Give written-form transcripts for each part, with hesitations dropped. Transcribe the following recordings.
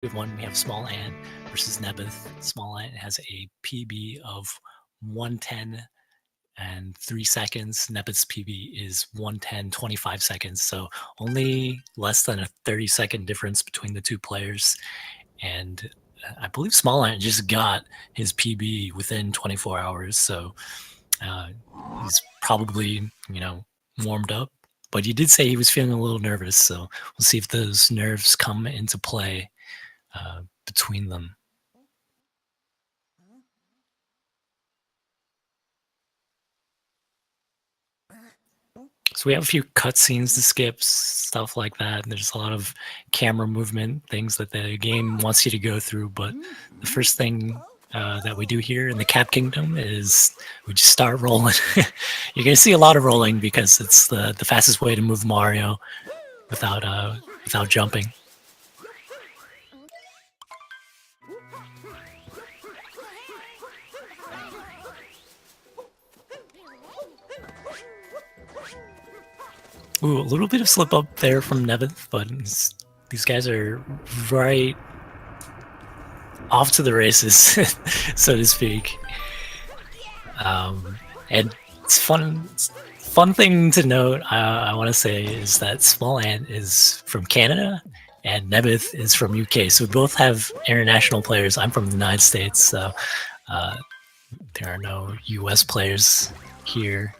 1, we have Smallant versus Nebbeth. Smallant has a PB of 110 and 3 seconds. Nebbeth's PB is 110, 25 seconds. So only less than a 30-second difference between the two players. And I believe Smallant just got his PB within 24 hours. So he's probably, warmed up. But he did say he was feeling a little nervous. So we'll see if those nerves come into play between them. So we have a few cutscenes to skip, stuff like that. There's a lot of camera movement, things that the game wants you to go through. But the first thing that we do here in the Cap Kingdom is we just start rolling. You're going to see a lot of rolling because it's the fastest way to move Mario without jumping. Ooh, a little bit of slip up there from Nebbeth, but these guys are right off to the races, so to speak. And it's fun thing to note, I want to say, is that Smallant is from Canada and Nebbeth is from UK. So we both have international players. I'm from the United States, so there are no US players here.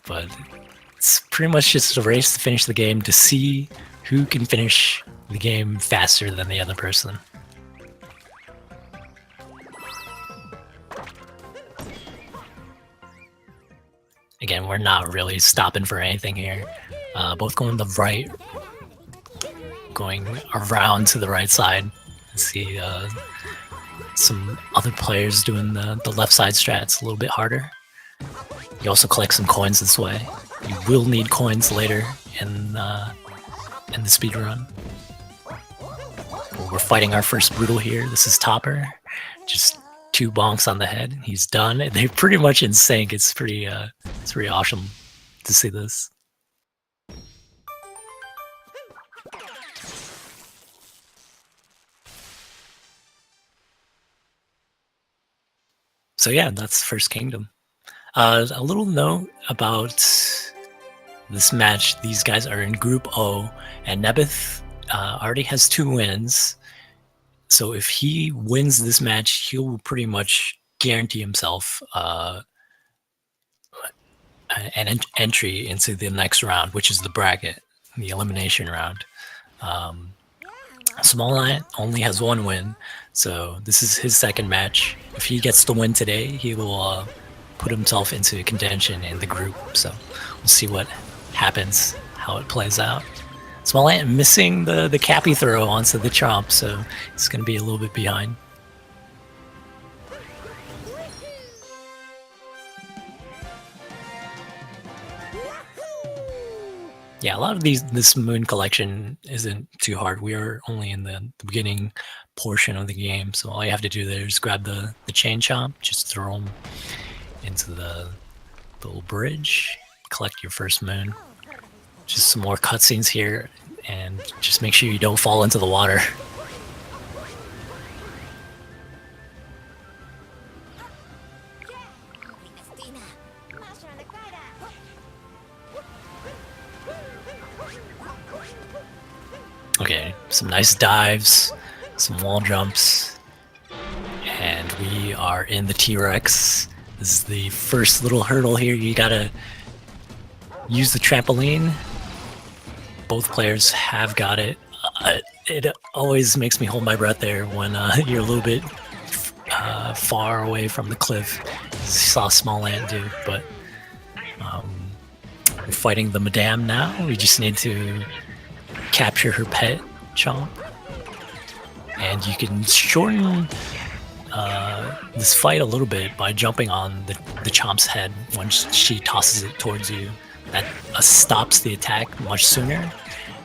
But it's pretty much just a race to finish the game to see who can finish the game faster than the other person. Again, we're not really stopping for anything here. Both going the right, going around to the right side. See some other players doing the left side strats a little bit harder. You also collect some coins this way. You will need coins later in the speedrun. We're fighting our first brutal here. This is Topper. Just 2 bonks on the head. He's done. They're pretty much in sync. It's pretty awesome to see this. So yeah, that's First Kingdom. A little note about this match. These guys are in Group O, and Nebbeth already has 2 wins. So if he wins this match, he'll pretty much guarantee himself an entry into the next round, which is the bracket, the elimination round. Smallant only has 1 win, so this is his second match. If he gets the win today, he will put himself into contention in the group. So we'll see what happens, how it plays out. Smallant missing the cappy throw onto the chomp, so it's going to be a little bit behind. Yeah, a lot of this moon collection isn't too hard. We are only in the beginning portion of the game, so all you have to do there is grab the chain chomp, just throw them into the little bridge, collect your first moon. Just some more cutscenes here, and just make sure you don't fall into the water. Okay, some nice dives, some wall jumps, and we are in the T-Rex. This is the first little hurdle here. You gotta use the trampoline. Both players have got it. It always makes me hold my breath there when you're a little bit far away from the cliff. You saw Smallant do, but we're fighting the Madame now. We just need to capture her pet chomp, and you can shorten this fight a little bit by jumping on the chomp's head when she tosses it towards you. That stops the attack much sooner,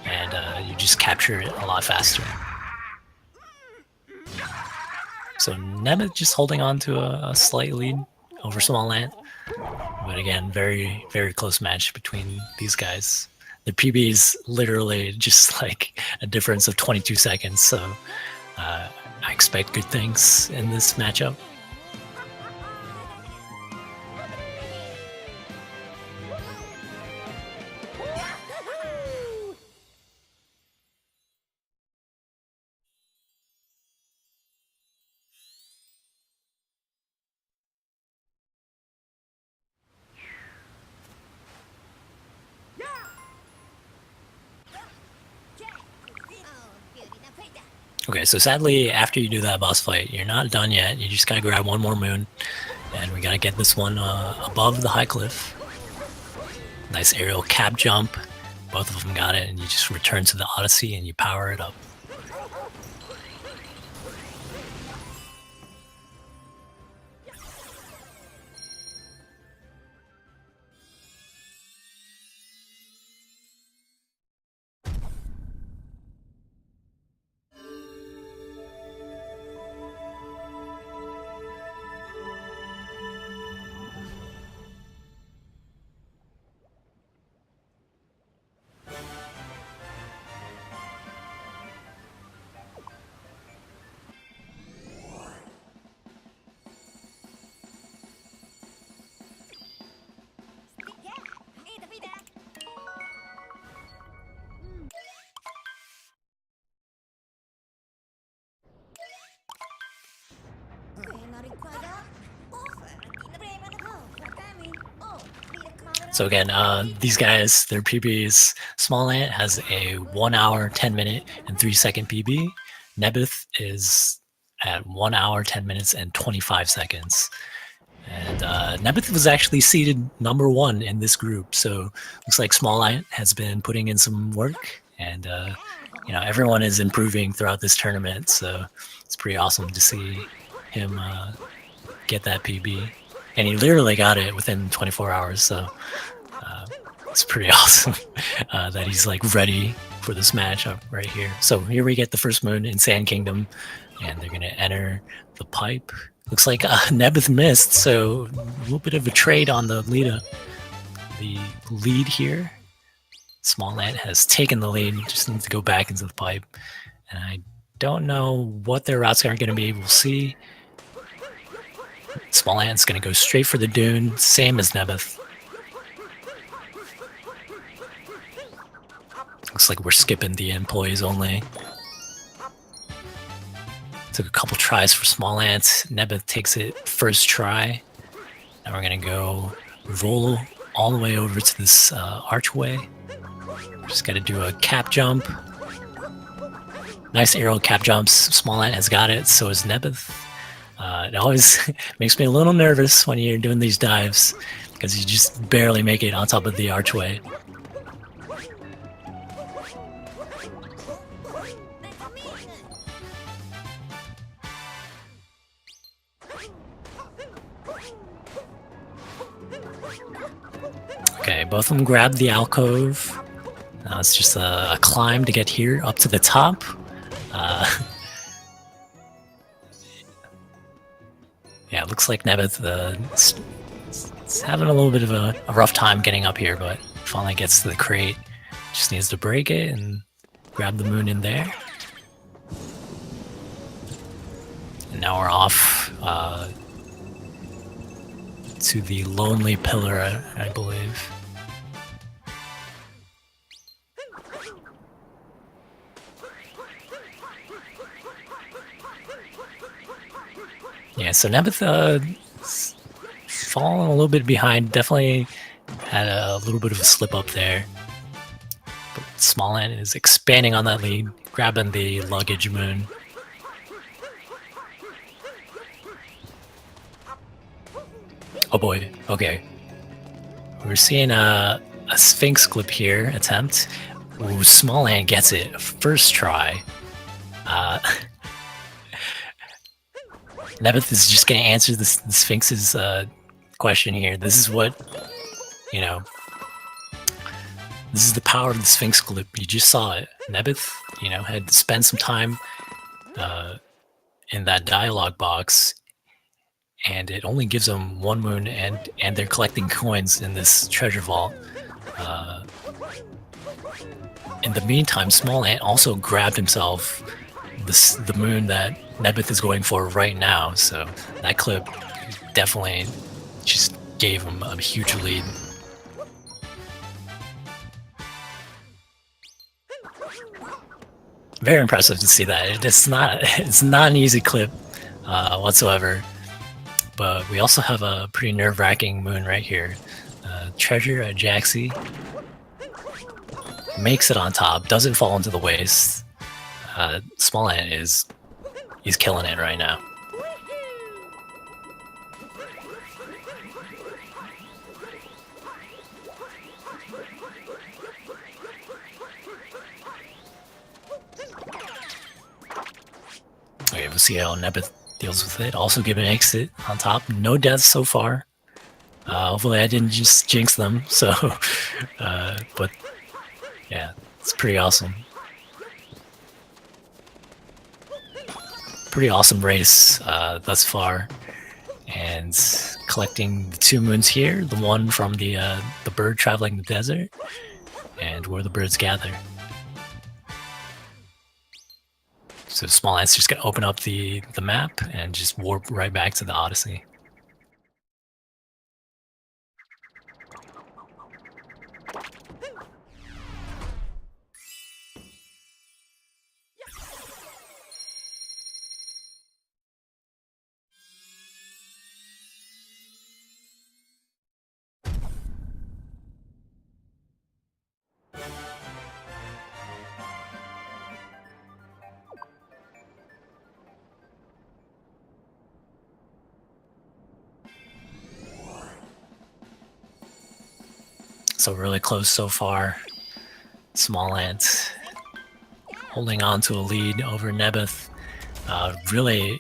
and you just capture it a lot faster. So Nebbeth just holding on to a slight lead over Smallant, but again, very, very close match between these guys. the PB is literally just like a difference of 22 seconds. So I expect good things in this matchup. Okay, so sadly, after you do that boss fight, you're not done yet. You just gotta grab one more moon, and we gotta get this one above the high cliff. Nice aerial cap jump. Both of them got it, and you just return to the Odyssey and you power it up. So again, these guys, their PB is Smallant has a 1 hour, 10 minute, and 3 second PB. Nebbeth is at 1 hour, 10 minutes, and 25 seconds. And Nebbeth was actually seeded number 1 in this group. So looks like Smallant has been putting in some work, and you know, everyone is improving throughout this tournament. So it's pretty awesome to see him get that PB. And he literally got it within 24 hours, so it's pretty awesome that he's like ready for this matchup right here. So here we get the first moon in Sand Kingdom, and they're gonna enter the pipe. Looks like Nebbeth missed, so a little bit of a trade on the lead here. Smallant has taken the lead, just needs to go back into the pipe, and I don't know what their routes are going to be. We'll see. Smallant's going to go straight for the dune, same as Nebbeth. Looks like we're skipping the employees only. Took a couple tries for Smallant. Nebbeth takes it first try. Now we're going to go roll all the way over to this archway. Just got to do a cap jump. Nice aerial cap jumps. Smallant has got it, so is Nebbeth. It always makes me a little nervous when you're doing these dives, because you just barely make it on top of the archway. Okay, both of them grab the alcove. Now it's just a climb to get here up to the top. Yeah, it looks like Nebbeth is having a little bit of a rough time getting up here, but finally gets to the crate. Just needs to break it and grab the moon in there. And now we're off to the Lonely Pillar, I believe. Yeah, so Nebbeth fallen a little bit behind. Definitely had a little bit of a slip up there. But Smallant is expanding on that lead, grabbing the luggage moon. Oh boy, okay. We're seeing a Sphinx clip here attempt. Ooh, Smallant gets it first try. Nebbeth is just going to answer the Sphinx's question here. This is what, you know, this is the power of the Sphinx clip. You just saw it. Nebbeth, you know, had to spend some time in that dialogue box, and it only gives them one moon, and they're collecting coins in this treasure vault. in the meantime, Smallant also grabbed himself the moon that Nebbeth is going for right now. So that clip definitely just gave him a huge lead. Very impressive to see that. It's not an easy clip whatsoever. But we also have a pretty nerve-wracking moon right here. Treasure at Jaxie makes it on top, doesn't fall into the waste. Smallant he's killing it right now. Okay, we'll see how Nebbeth deals with it. Also give an exit on top. No deaths so far. Hopefully I didn't just jinx them. So, but yeah, it's pretty awesome. Pretty awesome race thus far. And collecting the 2 moons here, the one from the bird traveling the desert, and where the birds gather. So Smallant's just gonna open up the map and just warp right back to the Odyssey. So really close so far. Smallant holding on to a lead over Nebbeth. Really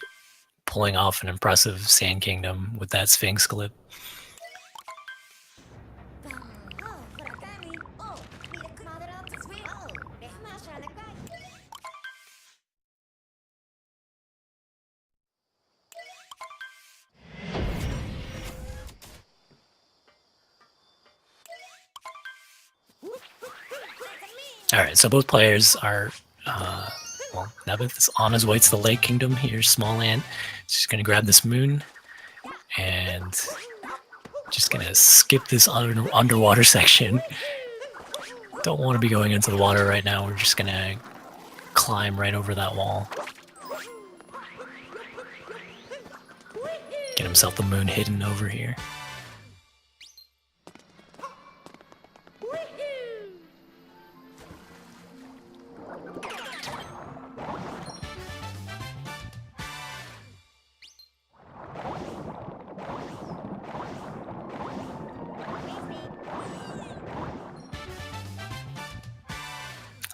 pulling off an impressive Sand Kingdom with that Sphinx clip. Alright, so both players are, well, Nebbeth is on his way to the Lake Kingdom. Here's Smallant. Just gonna grab this moon and just gonna skip this underwater section. Don't want to be going into the water right now. We're just gonna climb right over that wall. Get himself the moon hidden over here.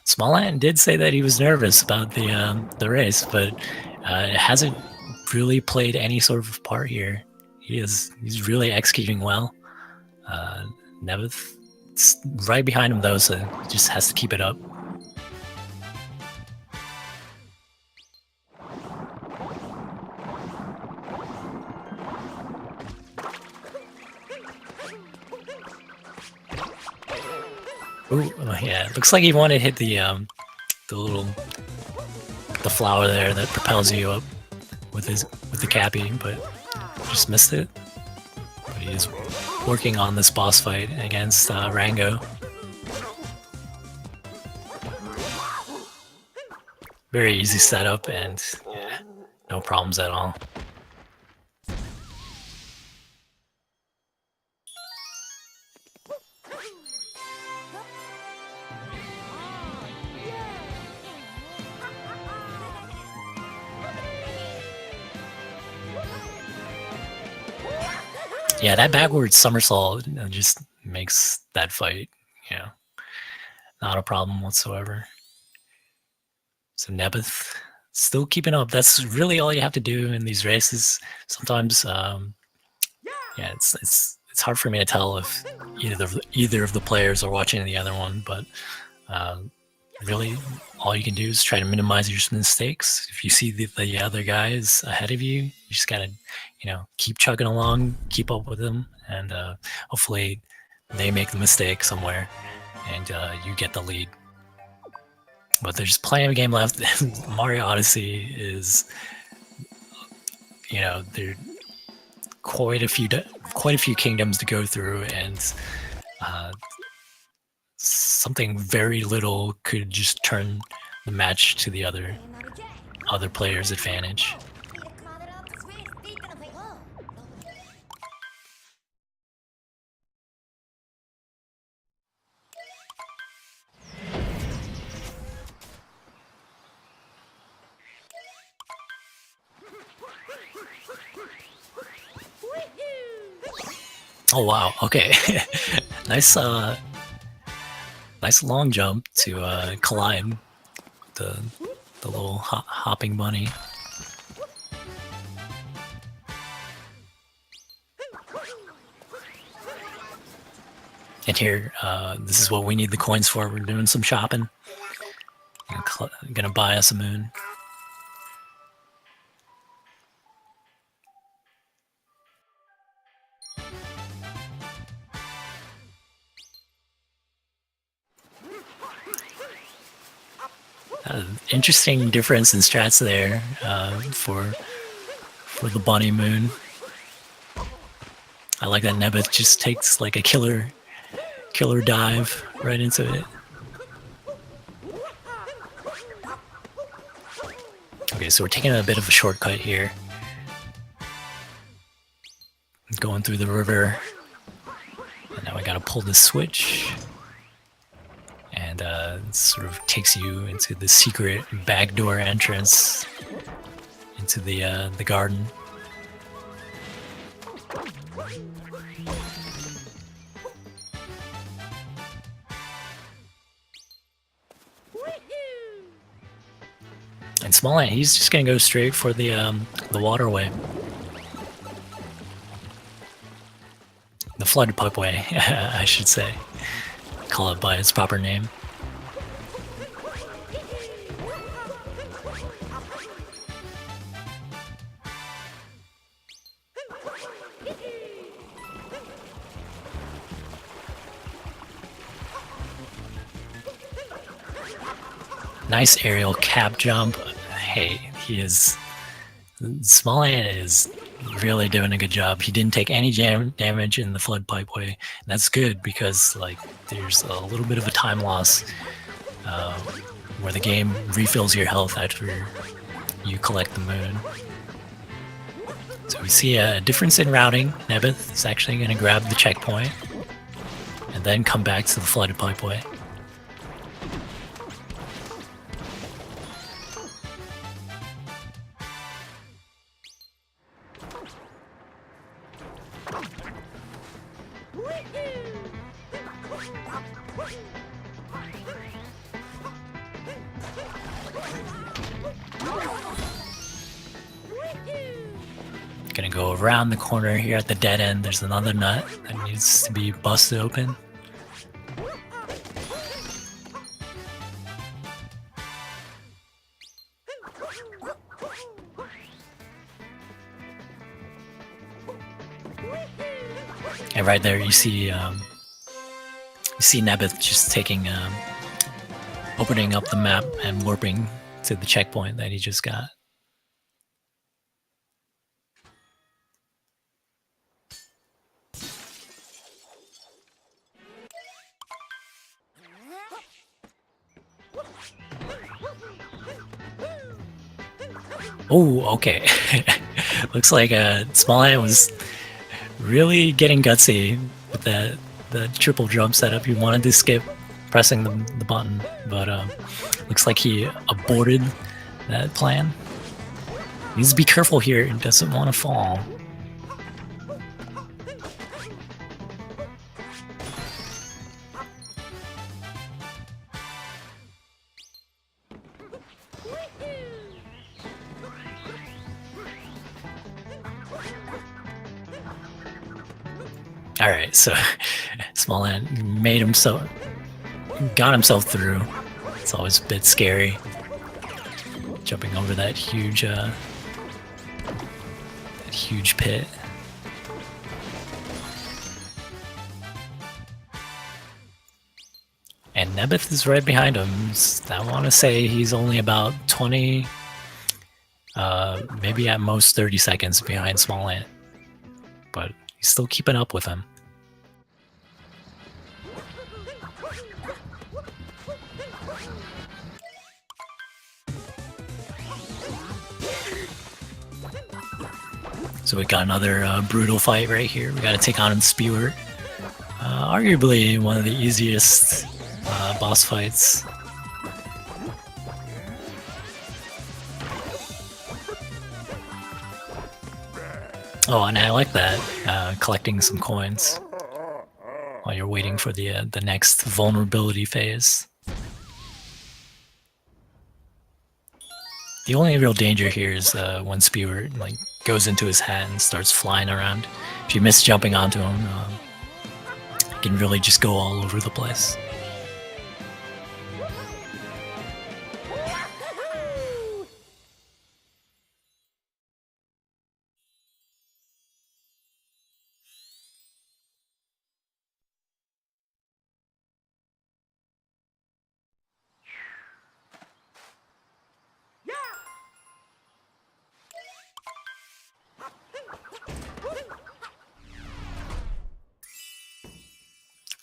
Smallant did say that he was nervous about the race, but it hasn't really played any sort of part here. He's really executing well. Nebbeth right behind him though, so just has to keep it up. Ooh, yeah, looks like he wanted to hit the flower there that propels you up with the cappy, but just missed it. But he is working on this boss fight against Rango. Very easy setup and yeah, no problems at all. Yeah, that backwards somersault just makes that fight, not a problem whatsoever. So Nebbeth still keeping up. That's really all you have to do in these races. Sometimes, yeah, it's hard for me to tell if either of the players are watching the other one, but really all you can do is try to minimize your mistakes. If you see the other guy is ahead of you, you just gotta, keep chugging along, keep up with them, and hopefully they make the mistake somewhere and you get the lead. But there's plenty of game left. Mario Odyssey is, there quite a few kingdoms to go through, and something very little could just turn the match to the other player's advantage. Oh wow, okay. Nice long jump to climb the little hopping bunny. And here, this is what we need the coins for. We're doing some shopping. I'm gonna buy us a moon. Interesting difference in strats there for the bunny moon. I like that Nebbeth just takes like a killer dive right into it. Okay, so we're taking a bit of a shortcut here. Going through the river. And now I gotta pull this switch. And it sort of takes you into the secret backdoor entrance into the garden. And Smallant, he's just gonna go straight for the waterway. The flood pipeway, I should say. Call it by its proper name. Nice aerial cap jump. Hey, Smallant is really doing a good job. He didn't take any damage in the flood pipeway. And that's good because like there's a little bit of a time loss where the game refills your health after you collect the moon. So we see a difference in routing. Nebbeth is actually going to grab the checkpoint and then come back to the flooded pipeway. Gonna go around the corner here at the dead end. There's another nut that needs to be busted open. And right there, you see Nebbeth just taking, opening up the map and warping to the checkpoint that he just got. Oh, okay. Looks like Smallant was really getting gutsy with the triple jump setup. He wanted to skip pressing the button, but looks like he aborted that plan. He needs to be careful here. He doesn't want to fall. Alright, so Smallant got himself through. It's always a bit scary. Jumping over that huge pit. And Nebbeth is right behind him. I want to say he's only about 20, maybe at most 30 seconds behind Smallant. But he's still keeping up with him. So we got another brutal fight right here. We got to take on Spewart. Arguably one of the easiest boss fights. Oh, and I like that, collecting some coins while you're waiting for the next vulnerability phase. The only real danger here is when Spewart goes into his hat and starts flying around. If you miss jumping onto him, it can really just go all over the place.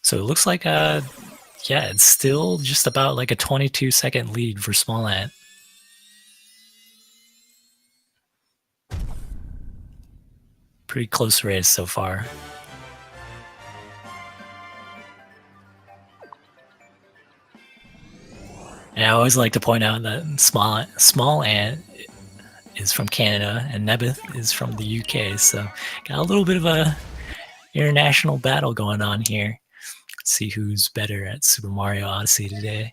So it looks like, yeah, it's still just about like a 22-second lead for Smallant. Pretty close race so far. And I always like to point out that Smallant is from Canada and Nebbeth is from the UK, so got a little bit of a international battle going on here. Let's see who's better at Super Mario Odyssey today.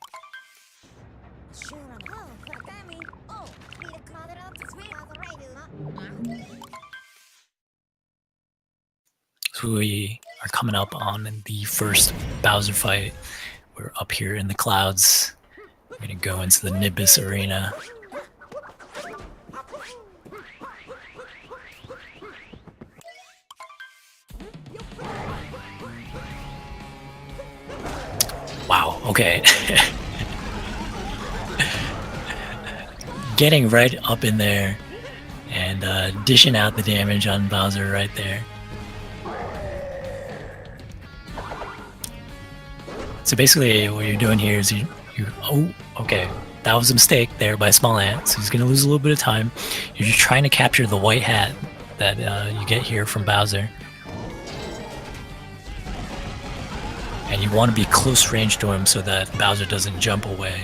So we are coming up on the first Bowser fight. We're up here in the clouds. We're gonna go into the Nebbeth arena. Wow, okay. Getting right up in there and dishing out the damage on Bowser right there. So basically what you're doing here is you oh, okay. That was a mistake there by Smallant, so he's gonna lose a little bit of time. You're just trying to capture the white hat that you get here from Bowser. And you want to be close range to him so that Bowser doesn't jump away.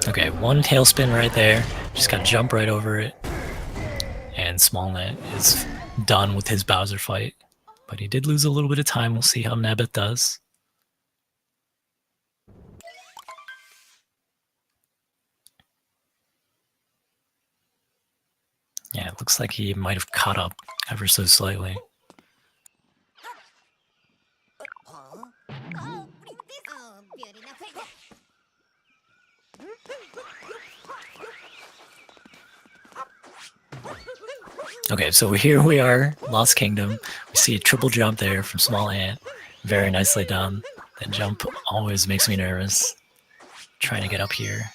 Okay, one tailspin right there. Just gotta jump right over it. And Smallant is done with his Bowser fight. But he did lose a little bit of time. We'll see how Nebbeth does. Yeah, it looks like he might have caught up ever so slightly. Okay, so here we are, Lost Kingdom. We see a triple jump there from Smallant. Very nicely done. That jump always makes me nervous. Trying to get up here.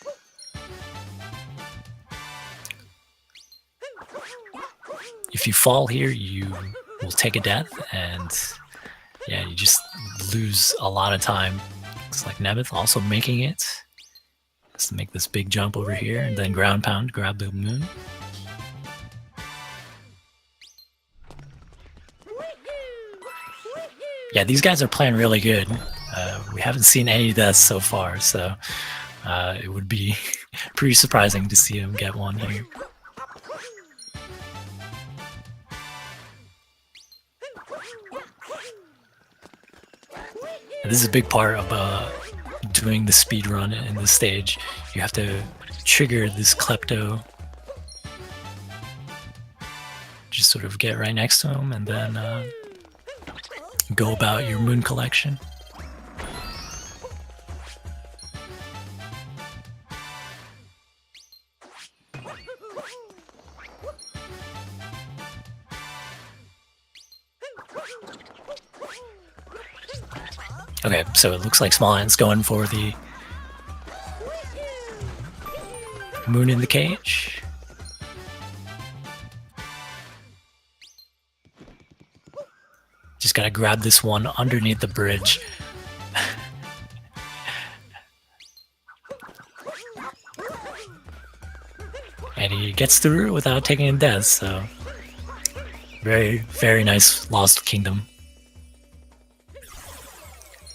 If you fall here, you will take a death, and yeah, you just lose a lot of time. Looks like Nebbeth also making it. Has to make this big jump over here, and then ground pound, grab the moon. Yeah, these guys are playing really good. We haven't seen any deaths so far, so it would be pretty surprising to see them get one here. And this is a big part of doing the speed run in this stage. You have to trigger this klepto. Just sort of get right next to him, and then go about your moon collection. Okay, so it looks like Smallant1's going for the moon in the cage. Just gotta grab this one underneath the bridge. And he gets through without taking a death, so very, very nice Lost Kingdom.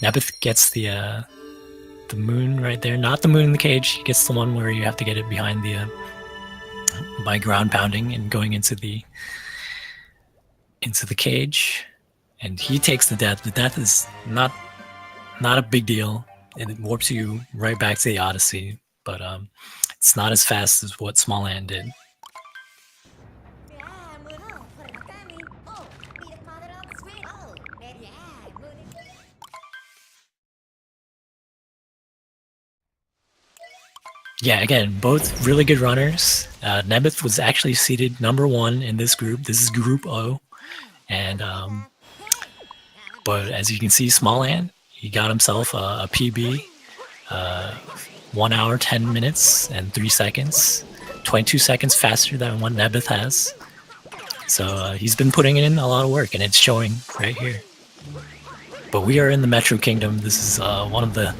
Nebbeth gets the moon right there. Not the moon in the cage. He gets the one where you have to get it behind the by ground pounding and going into the cage. And he takes the death. The death is not a big deal, and it warps you right back to the Odyssey. But it's not as fast as what Smallant did. Yeah, again, both really good runners. Nebbeth was actually seeded #1 in this group. This is Group O. And but as you can see, Smallant, he got himself a PB, 1 hour, 10 minutes, and 3 seconds, 22 seconds faster than what Nebbeth has. So he's been putting in a lot of work, and it's showing right here. But we are in the Metro Kingdom. This is one of the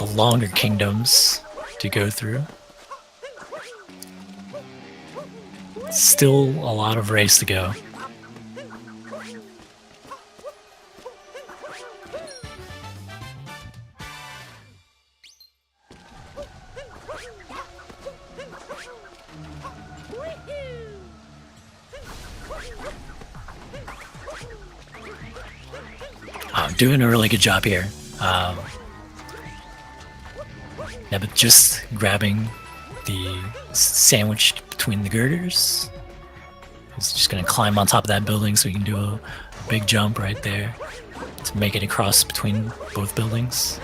longer kingdoms to go through. Still a lot of race to go. I'm doing a really good job here. Nebbeth just grabbing the sandwich between the girders. He's just going to climb on top of that building so he can do a big jump right there to make it across between both buildings.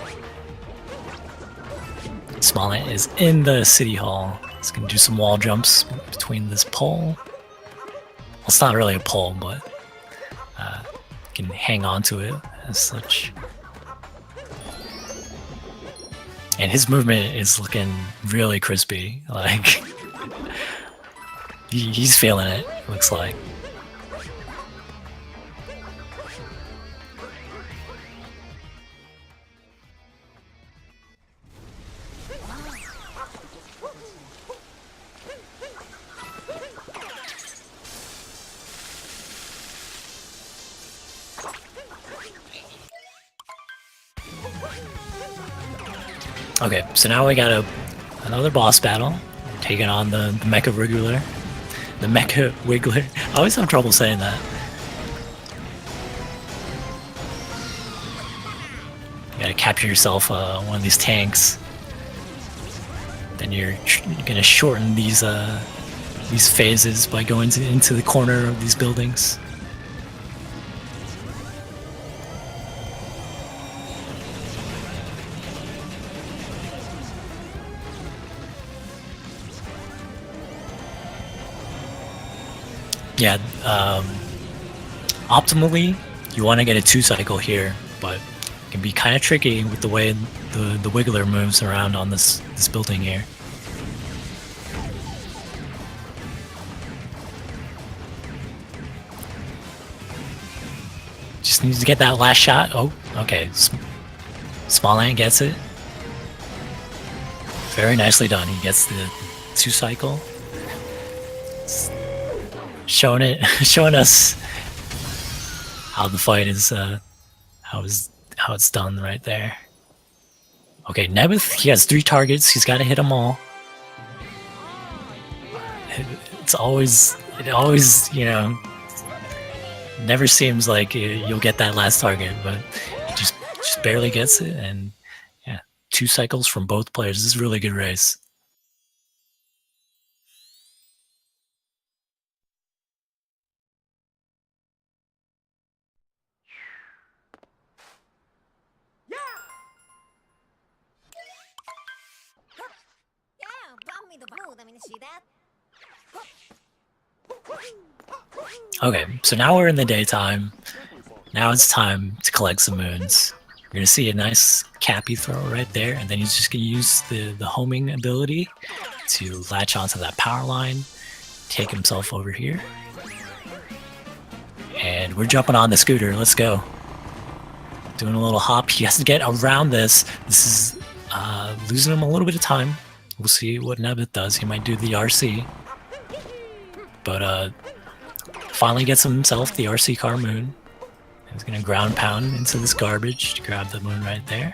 Smallant is in the city hall. He's going to do some wall jumps between this pole. Well, it's not really a pole, but you can hang on to it as such. And his movement is looking really crispy. Like, he's feeling it, looks like. Okay, so now we got another boss battle, taking on the Mecha Wiggler. The Mecha Wiggler. I always have trouble saying that. You gotta capture yourself one of these tanks. Then you're gonna shorten these phases by going into the corner of these buildings. Yeah, optimally, you want to get a 2-cycle here, but it can be kind of tricky with the way the Wiggler moves around on this building here. Just needs to get that last shot. Oh, okay. Smallant gets it. Very nicely done. He gets the 2-cycle. Showing us how the fight is, how it's done right there. Okay, Nebbeth, he has 3 targets. He's got to hit them all. It always, you know, never seems like you'll get that last target, but he just barely gets it. And yeah, 2 cycles from both players. This is a really good race. Okay, so now we're in the daytime. Now it's time to collect some moons. You're gonna see a nice cappy throw right there, and then he's just gonna use the homing ability to latch onto that power line, take himself over here. And we're jumping on the scooter. Let's go. Doing a little hop. He has to get around this. This is losing him a little bit of time. We'll see what Nebbeth does. He might do the RC. But finally gets himself the RC car moon. He's going to ground pound into this garbage to grab the moon right there.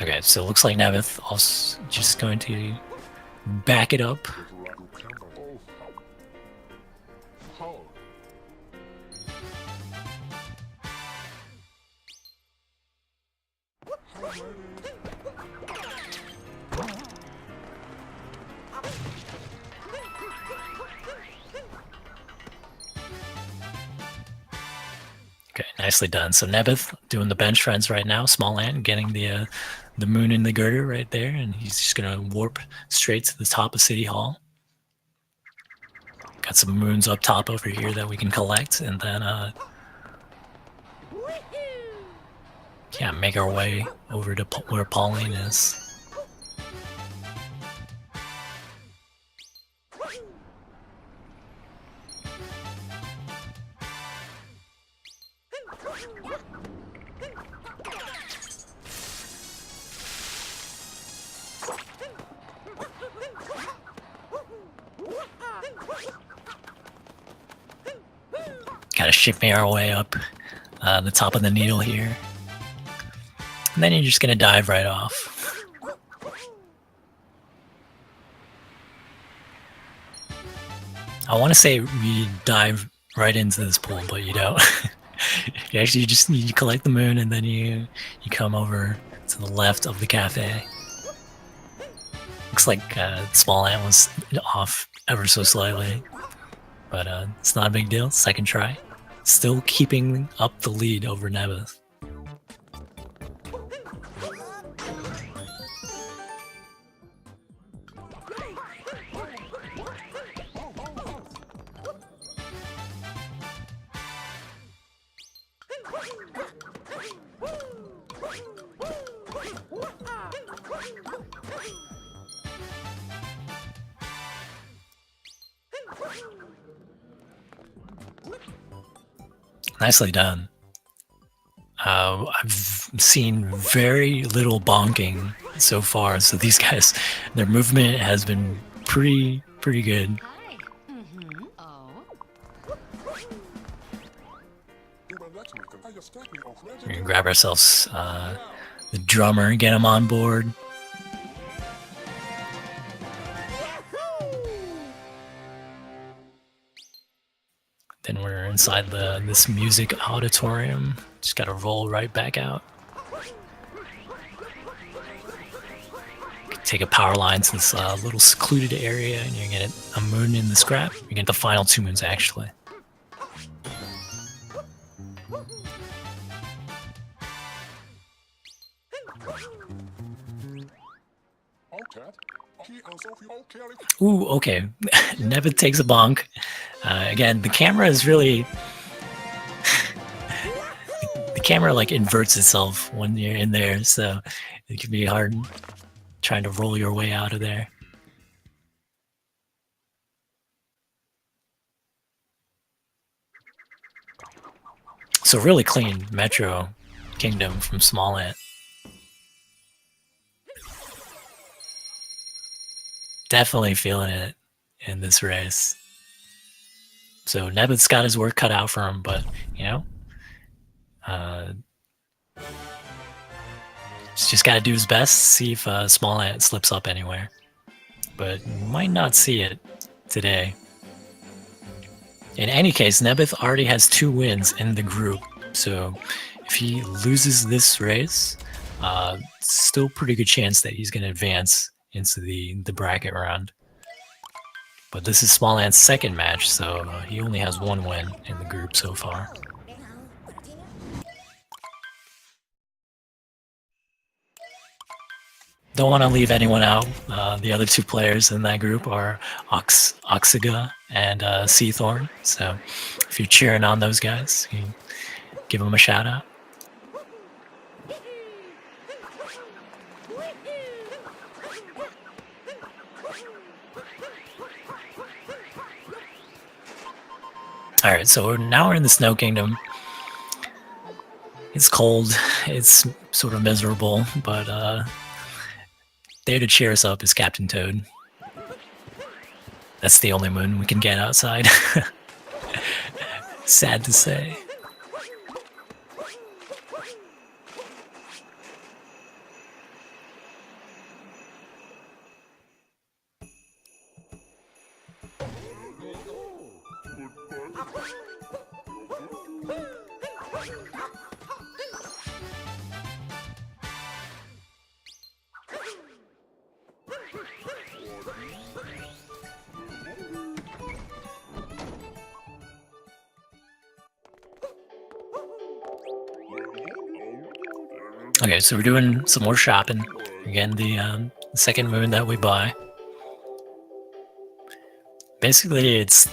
Okay, so it looks like Nebbeth also just going to back it up. Okay, nicely done. So Nebbeth doing the bench friends right now. Smallant getting the moon in the girder right there, and he's just gonna warp straight to the top of City Hall. Got some moons up top over here that we can collect, and then yeah, make our way over to where Pauline is. Kind of shifting our way up the top of the needle here. And then you're just going to dive right off. I want to say we dive right into this pool, but you don't. You actually just need to collect the moon, and then you come over to the left of the cafe. Looks like Smallant was off ever so slightly, but it's not a big deal. Second try. Still keeping up the lead over Nebbeth. Nicely done. I've seen very little bonking so far, so these guys, their movement has been pretty good. We're gonna grab ourselves the drummer and get him on board. Then we're inside this music auditorium. Just gotta roll right back out. Take a power line to this little secluded area, and you get a moon in the scrap. You get the final 2 moons actually. Ooh, okay. Nebbeth takes a bonk. Again, the camera is really... the camera like inverts itself when you're in there, so it can be hard trying to roll your way out of there. So really clean Metro Kingdom from Smallant. Definitely feeling it in this race. So Nebbeth's got his work cut out for him, but you know, he's just got to do his best, see if Smallant slips up anywhere. But you might not see it today. In any case, Nebbeth already has 2 wins in the group, so if he loses this race, still pretty good chance that he's going to advance into the bracket round. But this is Smallant's second match, so he only has 1 win in the group so far. Don't want to leave anyone out. The other two players in that group are Oxiga and Seathorn. So if you're cheering on those guys, you can give them a shout out. All right, so now we're in the Snow Kingdom. It's cold. It's sort of miserable, but there to cheer us up is Captain Toad. That's the only moon we can get outside. Sad to say. Okay, so we're doing some more shopping. Again, the second moon that we buy. Basically, it's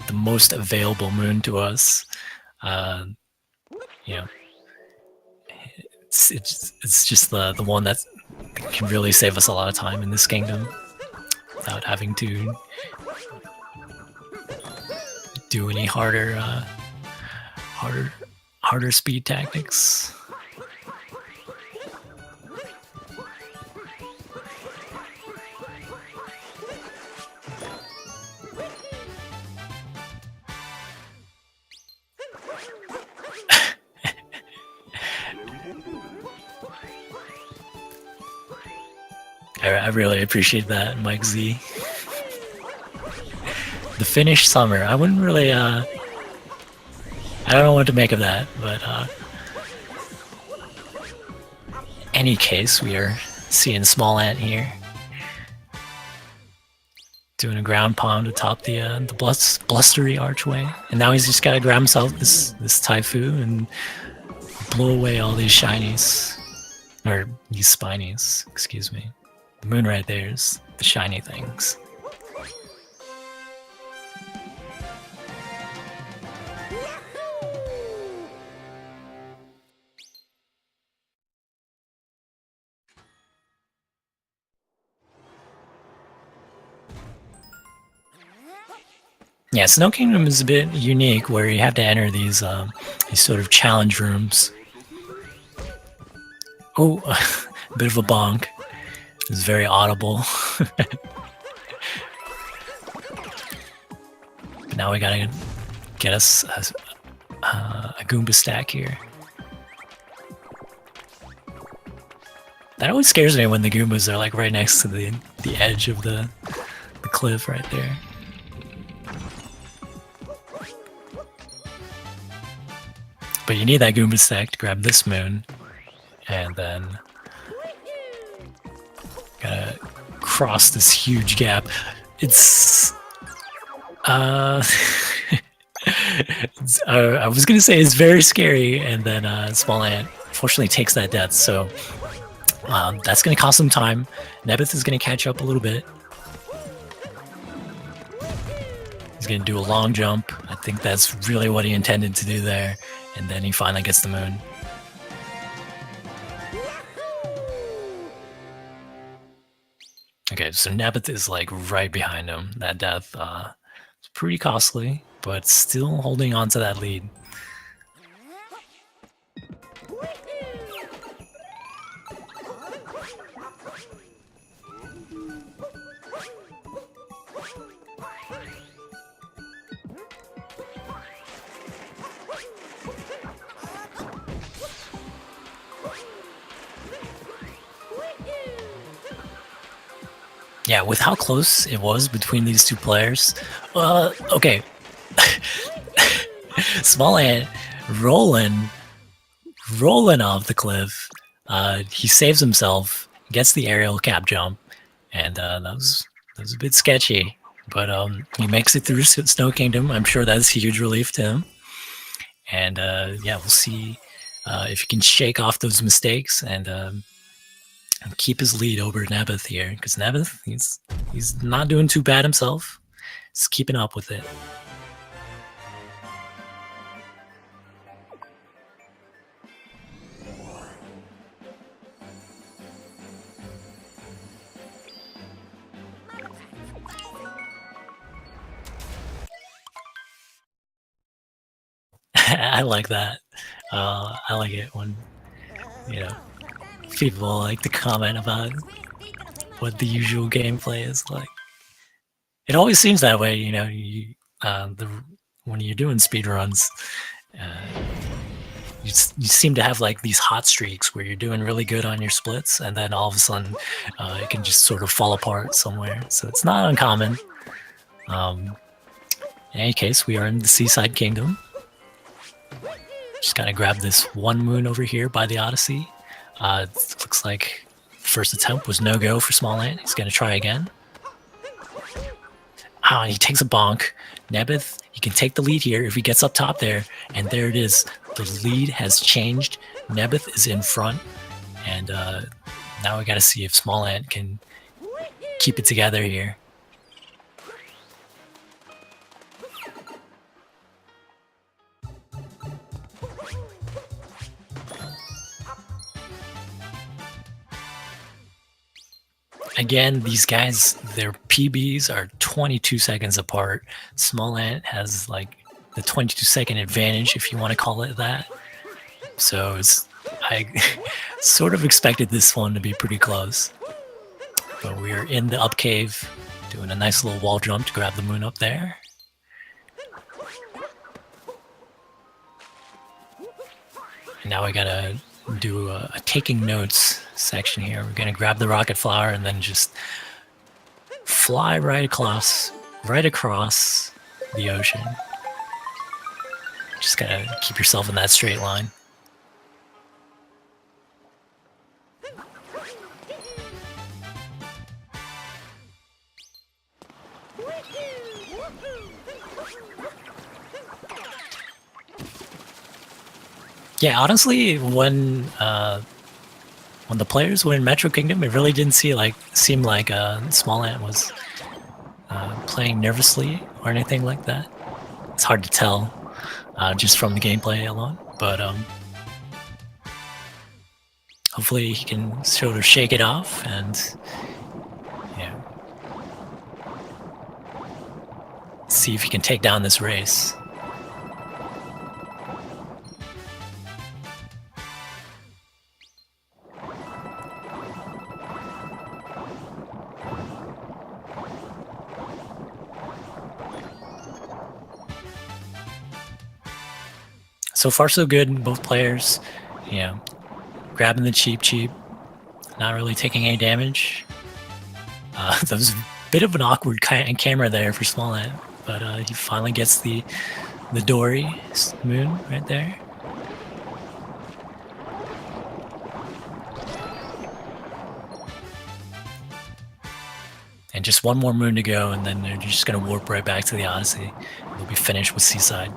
the most available moon to us. You know, it's just the one that can really save us a lot of time in this kingdom without having to do any harder speed tactics. I really appreciate that, Mike Z. The Finnish summer. I wouldn't really, I don't know what to make of that, but any case, we are seeing Smallant here. Doing a ground pound atop the blustery archway. And now he's just gotta grab himself this Taifu and blow away all these shinies. Or these spinies, excuse me. The moon right there is the shiny things. Yeah, Snow Kingdom is a bit unique where you have to enter these sort of challenge rooms. Oh, a bit of a bonk. It's very audible. But now we gotta get us a Goomba stack here. That always scares me when the Goombas are like right next to the edge of the cliff right there. But you need that Goomba stack to grab this moon, and then gotta cross this huge gap. It's I was gonna say it's very scary, and then Smallant unfortunately takes that death, so that's gonna cost some time. Nebbeth is gonna catch up a little bit. He's gonna do a long jump. I think that's really what he intended to do there, and then he finally gets the moon. Okay, so Nebbeth is like right behind him. That death is pretty costly, but still holding on to that lead. Yeah, with how close it was between these two players. Okay. Smallant rolling off the cliff. He saves himself, gets the aerial cap jump, and that was a bit sketchy. But he makes it through Snow Kingdom. I'm sure that's a huge relief to him. And yeah, we'll see if he can shake off those mistakes and and keep his lead over Nebbeth here, because Nebbeth, he's not doing too bad himself. He's keeping up with it. I like that. I like it when, you know, people like to comment about what the usual gameplay is like. It always seems that way, you know. When you're doing speedruns, you seem to have like these hot streaks where you're doing really good on your splits, and then all of a sudden, it can just sort of fall apart somewhere. So it's not uncommon. In any case, we are in the Seaside Kingdom. Just gotta grab this one moon over here by the Odyssey. It looks like first attempt was no-go for Smallant. He's gonna try again. And he takes a bonk. Nebbeth, he can take the lead here if he gets up top there. And there it is. The lead has changed. Nebbeth is in front. And now we gotta see if Smallant can keep it together here. Again, these guys, their PBs are 22 seconds apart. Smallant has like the 22-second advantage, if you want to call it that. So I sort of expected this one to be pretty close. But we're in the up cave, doing a nice little wall jump to grab the moon up there. And now we gotta do a taking notes section here. We're gonna grab the rocket flower and then just fly right across the ocean. Just gotta keep yourself in that straight line. Yeah, honestly, when the players were in Metro Kingdom, it really didn't seem like Smallant was playing nervously or anything like that. It's hard to tell just from the gameplay alone, but hopefully he can sort of shake it off and see if he can take down this race. So far, so good. Both players, grabbing the cheap, not really taking any damage. That was a bit of an awkward camera there for Smallant, but he finally gets the Dory moon right there. And just one more moon to go, and then they're just going to warp right back to the Odyssey. They'll be finished with Seaside.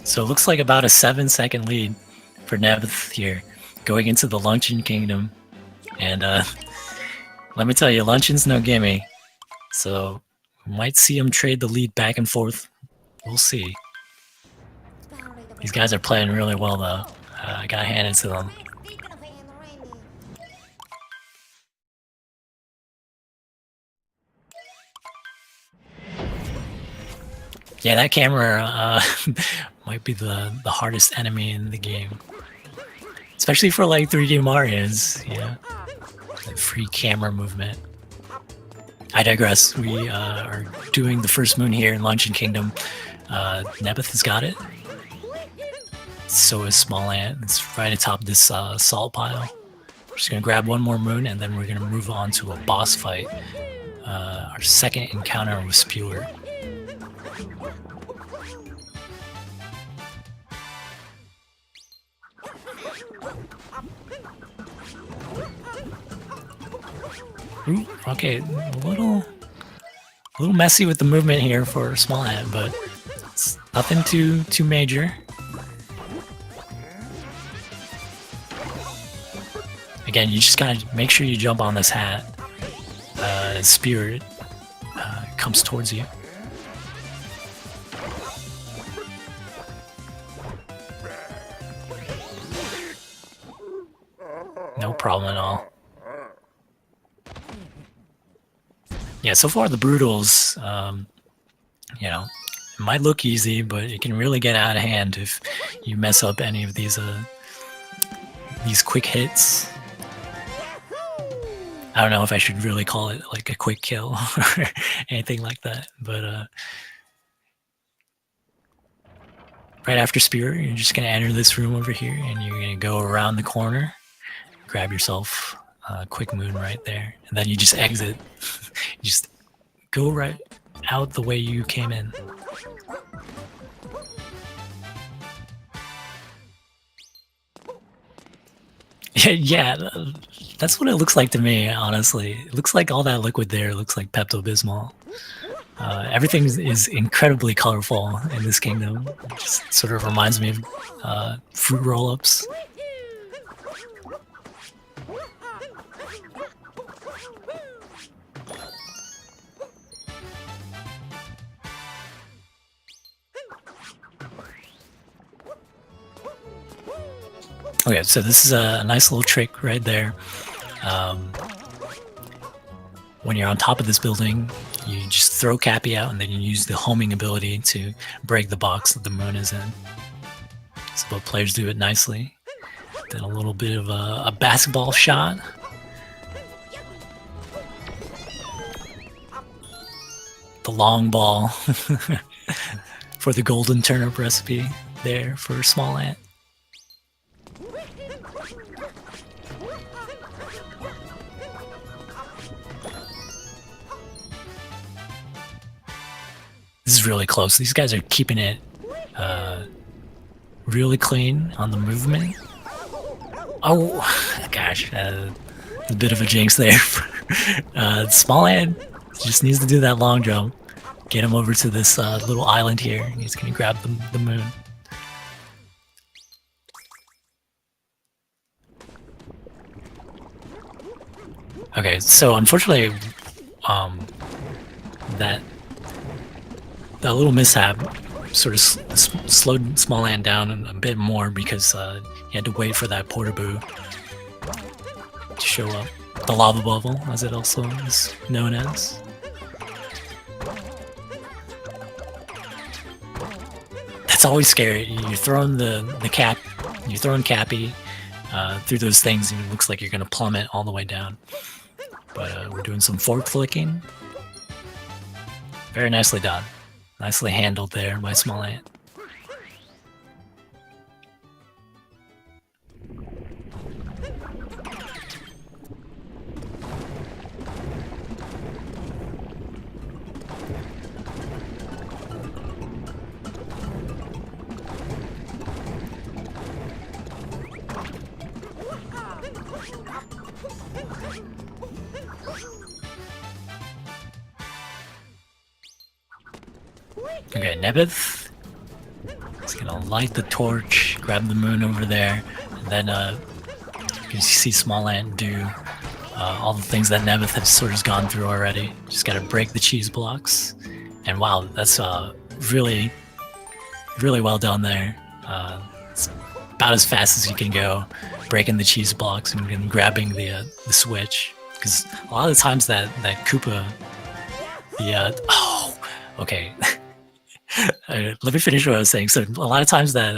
So it looks like about a 7-second lead for Nebbeth here, going into the Luncheon Kingdom. And let me tell you, Luncheon's no gimme. So we might see him trade the lead back and forth. We'll see. These guys are playing really well, though. I gotta hand it to them. Yeah, that camera might be the hardest enemy in the game. Especially for like 3D Marios, that free camera movement. I digress. We are doing the first moon here in Luncheon Kingdom. Nebbeth has got it. So is Smallant. It's right atop this salt pile. We're just going to grab one more moon, and then we're going to move on to a boss fight. Our second encounter with Spewer. Ooh, okay, a little messy with the movement here for Smallant, but it's nothing too major. Again, you just gotta make sure you jump on this hat as Spirit comes towards you. No problem at all. Yeah, so far the Brutals, you know, it might look easy, but it can really get out of hand if you mess up any of these quick hits. I don't know if I should really call it like a quick kill or anything like that, but right after Spirit, you're just gonna enter this room over here, and you're gonna go around the corner, grab yourself a quick moon right there, and then you just exit. You just go right out the way you came in. Yeah, that's what it looks like to me, honestly. It looks like all that liquid there looks like Pepto-Bismol. Everything is incredibly colorful in this kingdom. It just sort of reminds me of fruit roll-ups. Okay, so this is a nice little trick right there. When you're on top of this building, you just throw Cappy out, and then you use the homing ability to break the box that the moon is in. So both players do it nicely. Then a little bit of a basketball shot. The long ball for the golden turnip recipe there for Smallant. This is really close. These guys are keeping it really clean on the movement. Oh, gosh. A bit of a jinx there. Smallant just needs to do that long jump. Get him over to this little island here. He's going to grab the moon. Okay, so unfortunately, that little mishap sort of slowed Smallant down a bit more because he had to wait for that Portaboo to show up. The lava bubble, as it also is known as. That's always scary. You're throwing you're throwing Cappy through those things, and it looks like you're going to plummet all the way down. But we're doing some fork flicking. Very nicely done. Nicely handled there by Smallant. Okay, Nebbeth is gonna light the torch, grab the moon over there, and then you see Smallant do all the things that Nebbeth has sort of gone through already. Just gotta break the cheese blocks, and wow, that's really, really well done there. It's about as fast as you can go, breaking the cheese blocks and grabbing the switch. Because a lot of the times that Koopa, oh, okay. Let me finish what I was saying. So a lot of times that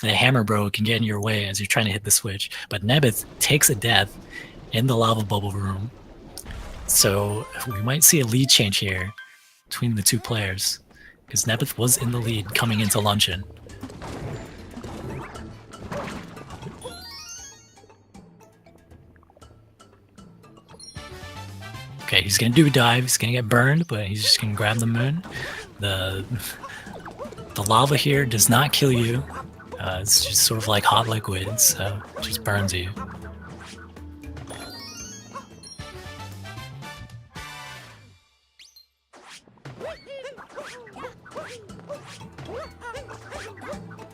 the hammer bro can get in your way as you're trying to hit the switch, but Nebbeth takes a death in the lava bubble room, So we might see a lead change here between the two players, because Nebbeth was in the lead coming into luncheon. Okay, he's gonna do a dive. He's gonna get burned, but he's just gonna grab the moon. The lava here does not kill you. It's just sort of like hot liquid, so it just burns you.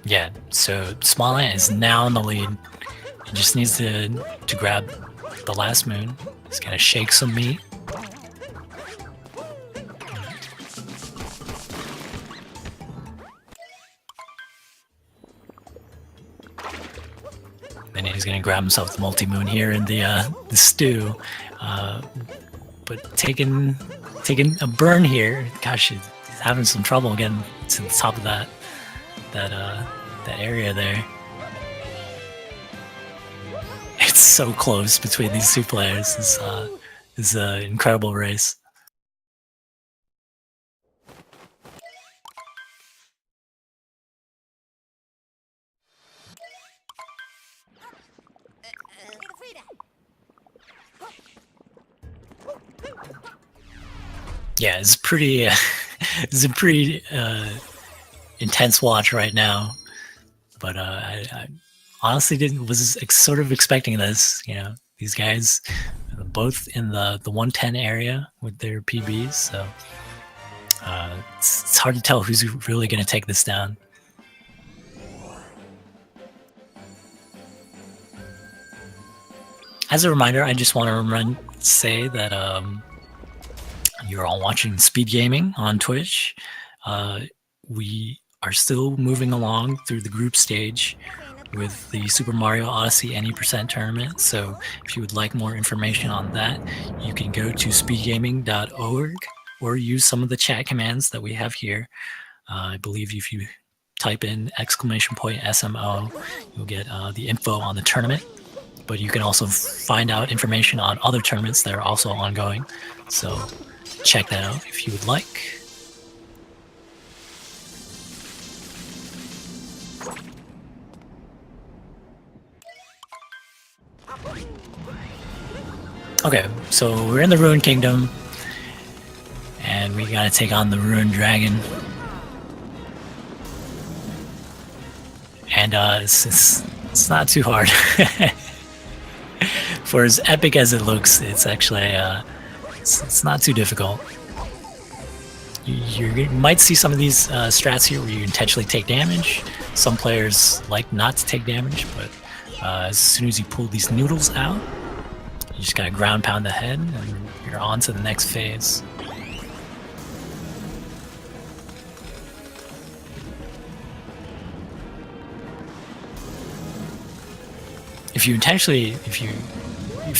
Yeah, so Smallant is now in the lead. He just needs to grab the last moon. He's gonna shake some meat. Then he's gonna grab himself the multi-moon here in the stew. But taking a burn here, gosh, he's having some trouble getting to the top of that area there. It's so close between these two players. This is an incredible race. Yeah, it's pretty. It's a pretty intense watch right now, but I honestly was sort of expecting this. You know, these guys both in the 110 area with their PBs, so it's hard to tell who's really going to take this down. As a reminder, I just want to say that you're all watching Speed Gaming on Twitch. We are still moving along through the group stage with the Super Mario Odyssey Any% tournament. So if you would like more information on that, you can go to speedgaming.org or use some of the chat commands that we have here. I believe if you type in !SMO, you'll get the info on the tournament. But you can also find out information on other tournaments that are also ongoing. So check that out if you would like. Okay, so we're in the Ruined Kingdom, and we gotta take on the Ruined Dragon. And it's not too hard. For as epic as it looks, it's actually it's not too difficult. You might see some of these strats here where you intentionally take damage. Some players like not to take damage, but as soon as you pull these noodles out, you just gotta ground pound the head, and you're on to the next phase. If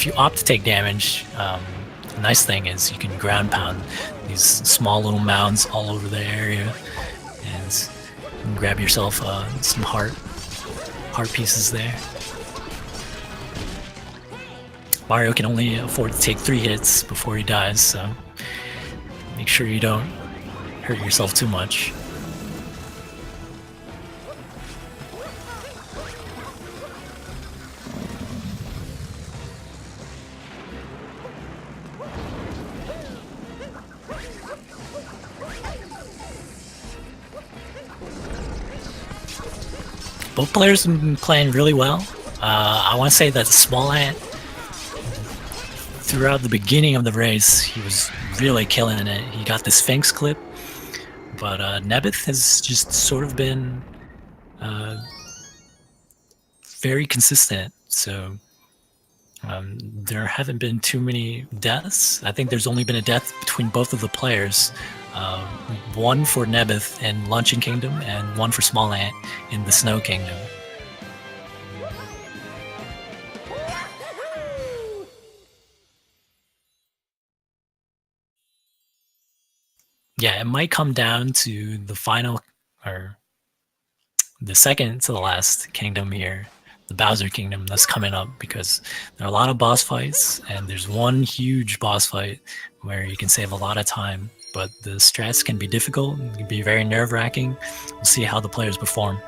you opt to take damage, the nice thing is you can ground pound these small little mounds all over the area, and you can grab yourself some heart pieces there. Mario can only afford to take 3 hits before he dies, so make sure you don't hurt yourself too much. Both players have been playing really well. I want to say that Smallant, throughout the beginning of the race, he was really killing it. He got the Sphinx clip, but Nebbeth has just sort of been very consistent. So there haven't been too many deaths. I think there's only been a death between both of the players. One for Nebbeth in Luncheon Kingdom, and one for Smallant in the Snow Kingdom. Yeah, it might come down to the final, or the second to the last kingdom here. the Bowser Kingdom that's coming up, because there are a lot of boss fights, and there's one huge boss fight where you can save a lot of time, but the strats can be difficult, it can be very nerve-wracking. We'll see how the players perform.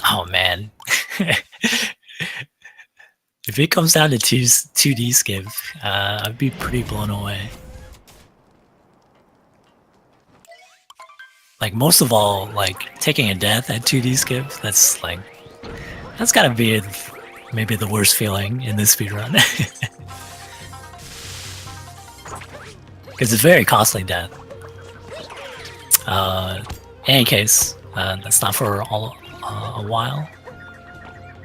Oh man. If it comes down to 2D skip, I'd be pretty blown away. Like, most of all, like, taking a death at 2D skip, that's gotta be maybe the worst feeling in this speedrun. Because it's very costly death. In any case, that's not for a while.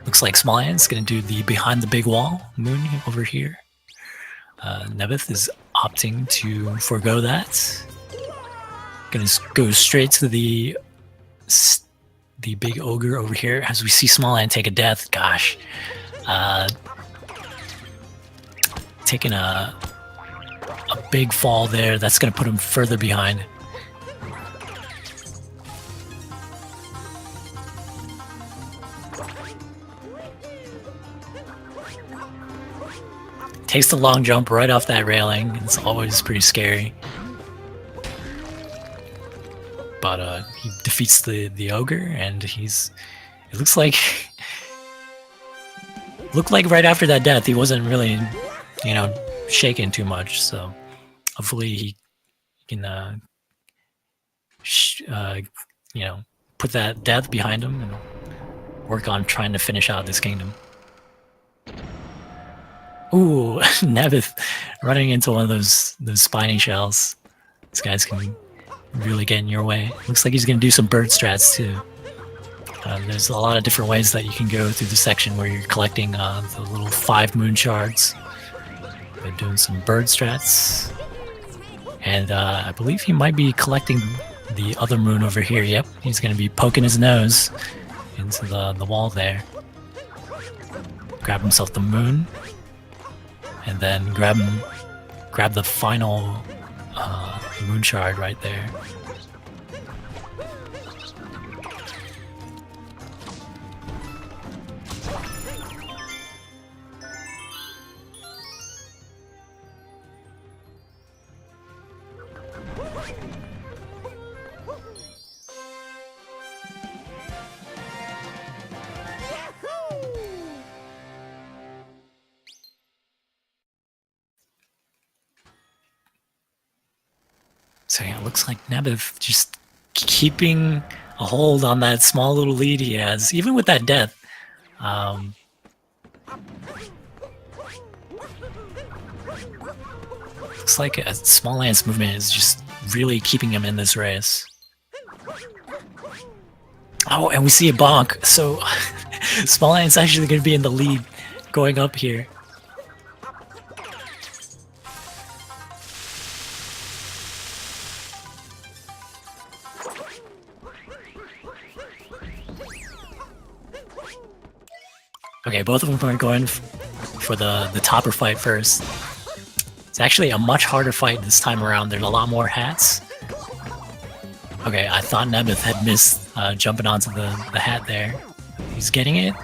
Looks like Smallant1's gonna do the behind the big wall moon over here. Nebbeth is opting to forego that. Gonna go straight to the big ogre over here as we see Smallant1 take a death. Gosh, taking a big fall there. That's gonna put him further behind. Takes the long jump right off that railing. It's always pretty scary. But he defeats the ogre, and it looks like right after that death he wasn't really, shaken too much. So hopefully he can put that death behind him and work on trying to finish out this kingdom. Ooh, Nebbeth running into one of those spiny shells. These guys can really get in your way. Looks like he's going to do some bird strats too. There's a lot of different ways that you can go through the section where you're collecting the little 5 moon shards. They're doing some bird strats. And I believe he might be collecting the other moon over here. Yep, he's going to be poking his nose into the wall there. Grab himself the moon. And then grab the final moon shard right there. So yeah, it looks like Nebbeth just keeping a hold on that small little lead he has, even with that death. Looks like Smallant1's movement is just really keeping him in this race. Oh, and we see a bonk. So Smallant1's actually going to be in the lead going up here. Okay, both of them are going for the topper fight first. It's actually a much harder fight this time around. There's a lot more hats. Okay, I thought Nebbeth had missed jumping onto the hat there. He's getting it.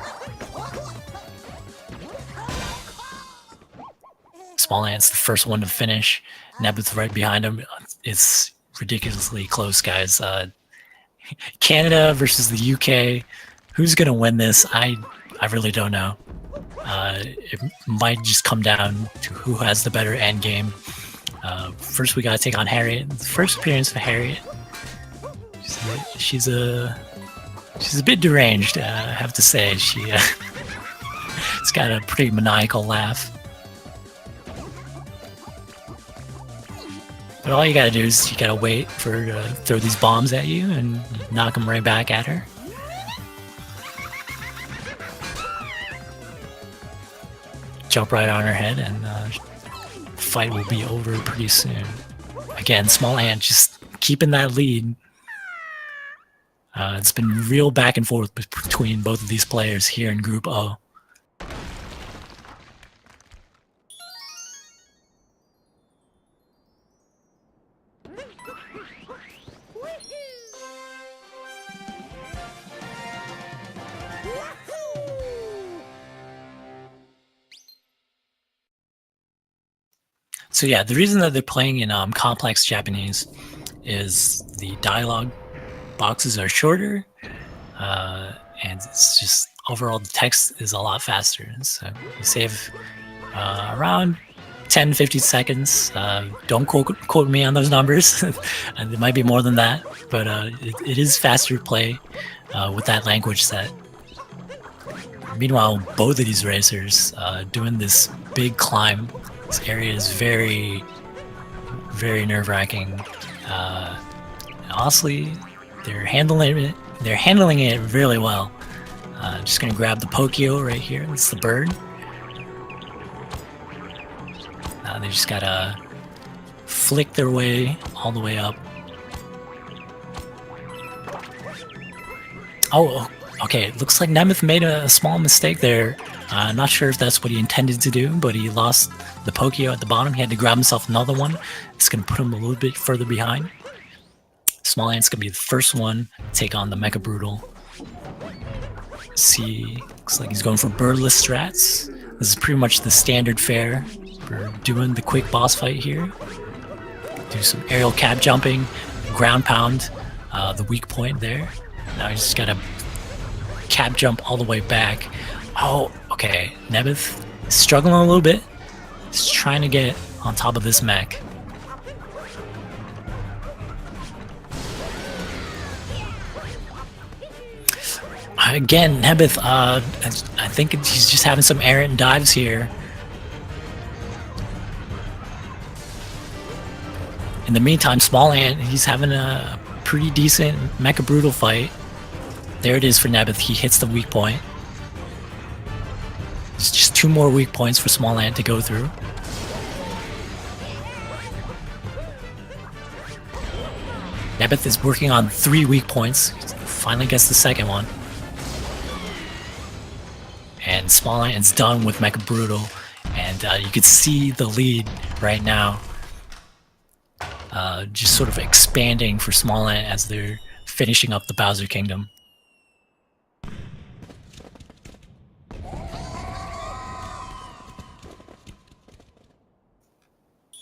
Smallant1's the first one to finish. Nebbeth right behind him. It's ridiculously close, guys. Canada versus the UK. Who's gonna win this? I really don't know. It might just come down to who has the better end game. First, we gotta take on Harriet. The first appearance for Harriet. She's a bit deranged, I have to say. She's got a pretty maniacal laugh. But all you gotta do is you gotta wait for her to throw these bombs at you and knock them right back at her. Jump right on her head, and the fight will be over pretty soon. Again, Smallant1 just keeping that lead. It's been real back and forth between both of these players here in Group O. So yeah, the reason that they're playing in complex Japanese is the dialogue boxes are shorter, and it's just overall the text is a lot faster. So you save around 10-15 seconds. Don't quote me on those numbers. And it might be more than that, but it is faster to play with that language set. Meanwhile, both of these racers doing this big climb. This area is very, very nerve-wracking. Honestly, they're handling it really well. I'm just gonna grab the Pokio right here. It's the bird. They just gotta flick their way all the way up. Oh, okay. It looks like Nebbeth made a small mistake there. Not sure if that's what he intended to do, but he lost the Pokio at the bottom. He had to grab himself another one. It's going to put him a little bit further behind. Smallant1's going to be the first one to take on the Mecha Brutal. See, looks like he's going for birdless strats. This is pretty much the standard fare for doing the quick boss fight here. Do some aerial cap jumping, ground pound, the weak point there. Now he's just got to cap jump all the way back. Oh, okay. Nebbeth is struggling a little bit. He's trying to get on top of this mech. Again, Nebbeth, I think he's just having some errant dives here. In the meantime, Smallant1, he's having a pretty decent Mecha Brutal fight. There it is for Nebbeth. He hits the weak point. It's just 2 more weak points for Smallant1 to go through. Nebbeth is working on 3 weak points. Finally gets the second one. And Smallant1's done with Mecha Brutal. And you can see the lead right now. Just sort of expanding for Smallant1 as they're finishing up the Bowser Kingdom.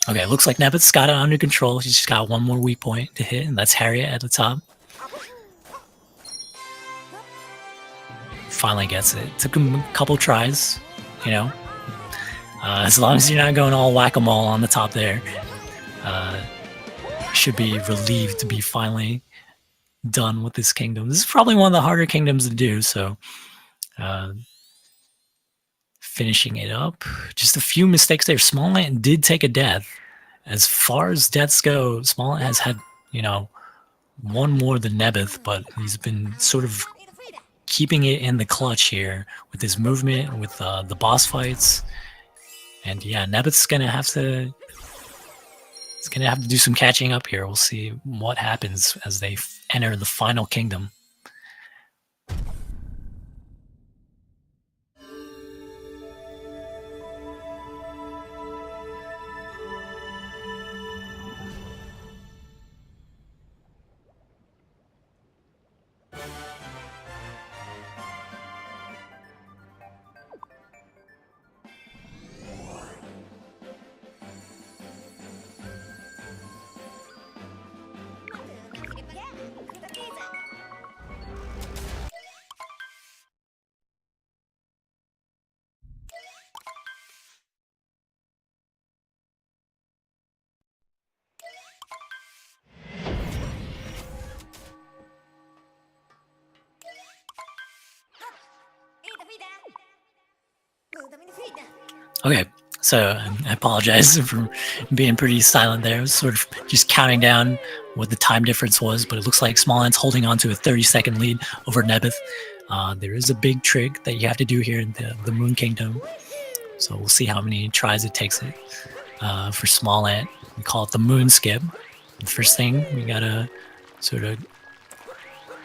Okay, looks like Nebbeth's got it under control. He's just got 1 more weak point to hit, and that's Harriet at the top. Finally gets it. Took him a couple tries, you know. As long as you're not going all whack-a-mole on the top there, should be relieved to be finally done with this kingdom. This is probably one of the harder kingdoms to do, so finishing it up. Just a few mistakes there. Smallant1 did take a death. As far as deaths go, Smallant1 has had, you know, 1 more than Nebbeth, but he's been sort of keeping it in the clutch here with his movement, with the boss fights. And yeah, Nebbeth's gonna have to do some catching up here. We'll see what happens as they enter the final kingdom. Okay, so I apologize for being pretty silent there. I was sort of just counting down what the time difference was, but it looks like Smallant1's holding on to a 30-second lead over Nebbeth. There is a big trick that you have to do here in the Moon Kingdom, so we'll see how many tries it takes it for Smallant1. We call it the Moon Skip. The first thing, we gotta sort of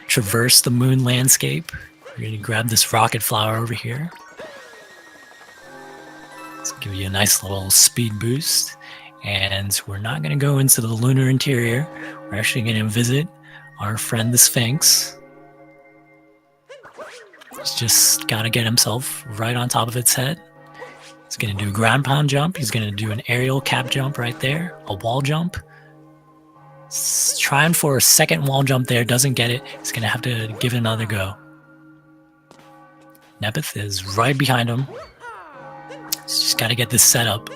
traverse the moon landscape. We're gonna grab this rocket flower over here. Let's give you a nice little speed boost. And we're not gonna go into the lunar interior. We're actually gonna visit our friend the Sphinx. He's just gotta get himself right on top of its head. He's gonna do a ground pound jump. He's gonna do an aerial cap jump right there, a wall jump. Trying for a second wall jump there, doesn't get it. He's gonna have to give it another go. Nebbeth is right behind him. He's just gotta get this set up.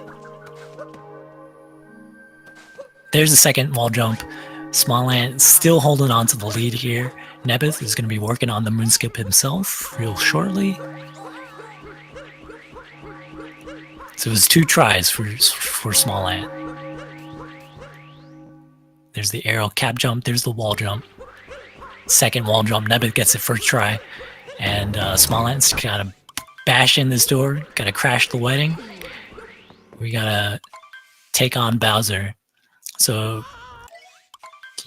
There's the second wall jump. Smallant still holding on to the lead here. Nebbeth is gonna be working on the moonskip himself real shortly. So it was 2 tries for Smallant. There's the aerial cap jump, there's the wall jump. Second wall jump, Nebbeth gets it first try. And Smallant's gotta bash in this door, gotta crash the wedding. We gotta take on Bowser. So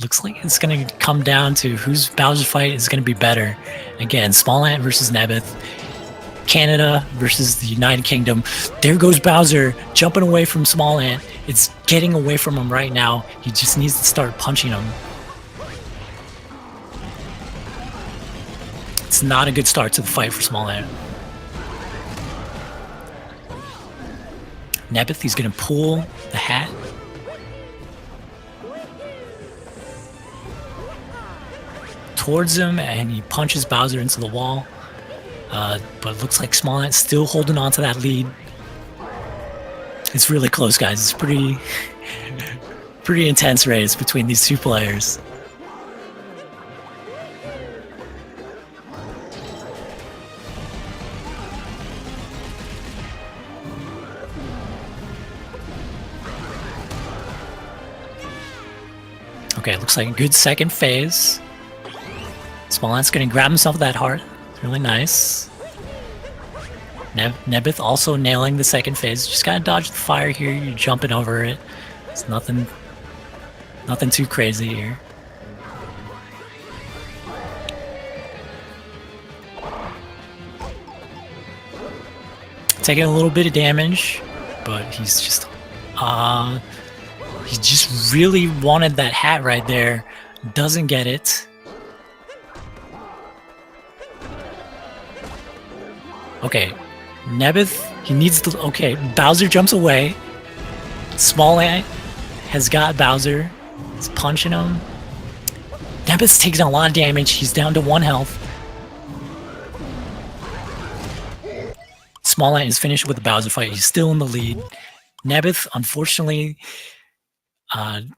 looks like it's gonna come down to whose Bowser fight is gonna be better. Again, Smallant versus Nebbeth. Canada versus the United Kingdom. There goes Bowser, jumping away from Smallant. It's getting away from him right now. He just needs to start punching him. It's not a good start to the fight for Smallant. Nebbeth, he's gonna pull the hat. Towards him, and he punches Bowser into the wall. But it looks like Smallant's still holding on to that lead. It's really close, guys. It's pretty intense race between these 2 players. Okay, looks like a good second phase. Smallant's gonna grab himself that heart. Really nice. Nebbeth also nailing the second phase. Just gotta dodge the fire here. You're jumping over it. It's nothing too crazy here. Taking a little bit of damage, but he's just he just really wanted that hat right there. Doesn't get it. Okay, Nebbeth, he needs to... Okay, Bowser jumps away. Smallant has got Bowser. He's punching him. Nebbeth's taking a lot of damage. He's down to 1 health. Smallant is finished with the Bowser fight. He's still in the lead. Nebbeth, unfortunately,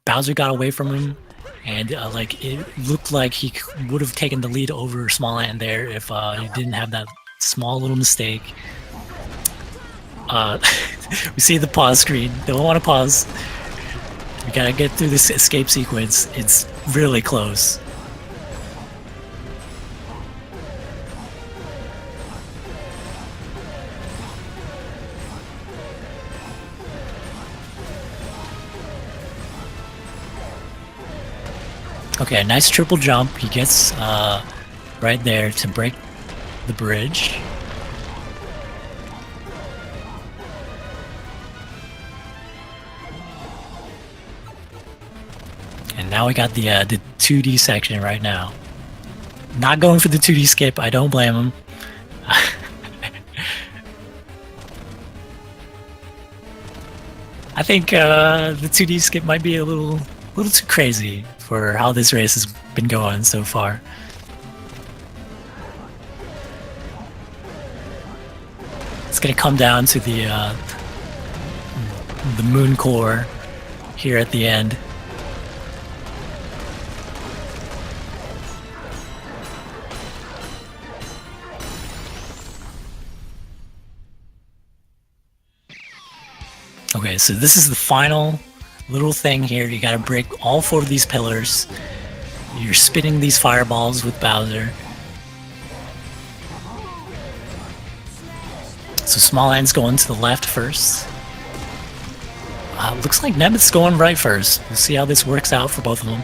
Bowser got away from him. And like it looked like he would have taken the lead over Smallant there if he didn't have that small little mistake. We see the pause screen. Don't want to pause. We gotta get through this escape sequence. It's really close. Okay, nice triple jump. He gets right there to break the bridge. And now we got the 2D section right now. Not going for the 2D skip. I don't blame him. I think the 2D skip might be a little too crazy for how this race has been going so far. It's gonna come down to the moon core here at the end. Okay, so this is the final little thing here. You gotta break all 4 of these pillars. You're spinning these fireballs with Bowser. So Smallant's going to the left first. Looks like Nebbeth's going right first. We'll see how this works out for both of them.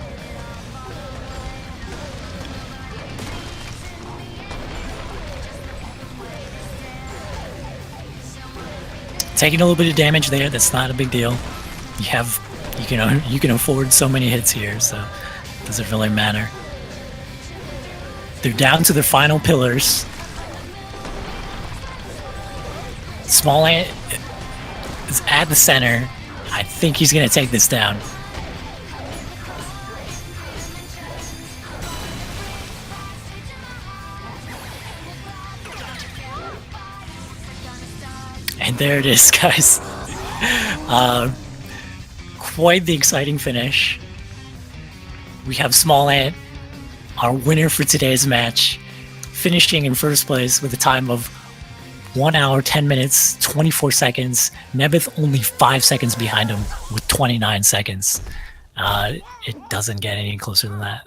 Taking a little bit of damage there, that's not a big deal. You can afford so many hits here, so it doesn't really matter. They're down to their final pillars. Smallant is at the center. I think he's gonna take this down. And there it is, guys. Quite the exciting finish. We have Smallant, our winner for today's match, finishing in first place with a time of 1 hour, 10 minutes, 24 seconds. Nebbeth only 5 seconds behind him with 29 seconds. It doesn't get any closer than that.